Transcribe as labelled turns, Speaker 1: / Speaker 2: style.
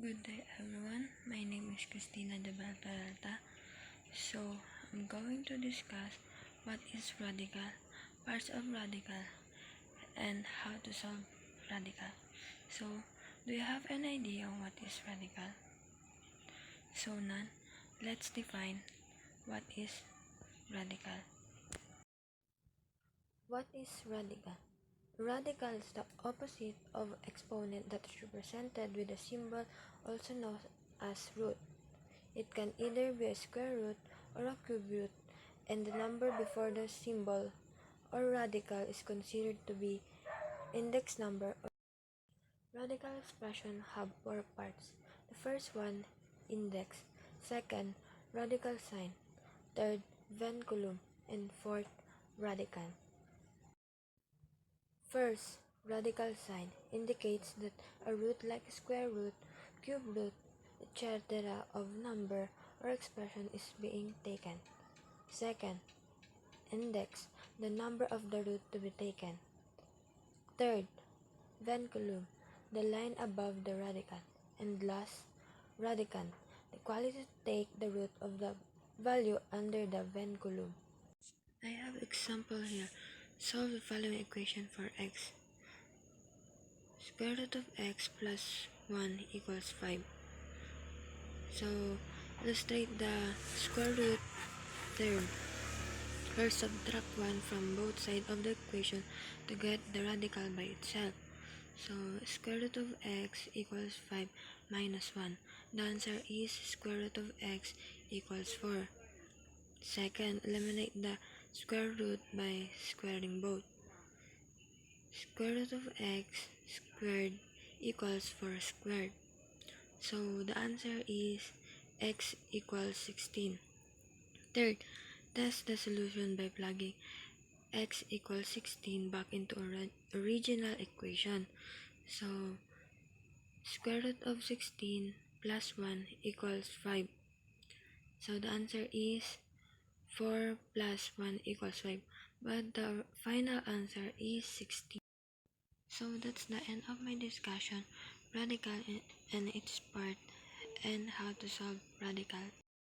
Speaker 1: Good day everyone, my name is Christina de Peralta. So, I'm going to discuss what is radical, parts of radical, and how to solve radical. So, do you have an idea on what is radical? So none, let's define what is radical. What is radical? Radical is the opposite of exponent that is represented with a symbol also known as root. It can either be a square root or a cube root, and the number before the symbol or radical is considered to be index number. Radical expression have four parts. The first one, index. Second, radical sign. Third, vinculum. And fourth, radical. First, radical sign indicates that a root like square root, cube root, etc. of number or expression is being taken. Second, index, the number of the root to be taken. Third, vinculum, the line above the radical. And last, radicand, the quality to take the root of the value under the vinculum. I have example here. Solve the following equation for x. Square root of x plus 1 equals 5. So, illustrate the square root term. First, subtract 1 from both sides of the equation to get the radical by itself. So, square root of x equals 5 minus 1. The answer is square root of x equals 4. Second, eliminate the square root by squaring both. Square root of x squared equals 4 squared. So, the answer is x equals 16. Third, test the solution by plugging x equals 16 back into original equation. So, square root of 16 plus 1 equals 5. So, the answer is 4 plus 1 equals 5. But the final answer is 16. So, that's the end of my discussion, radical and its part, and how to solve radical.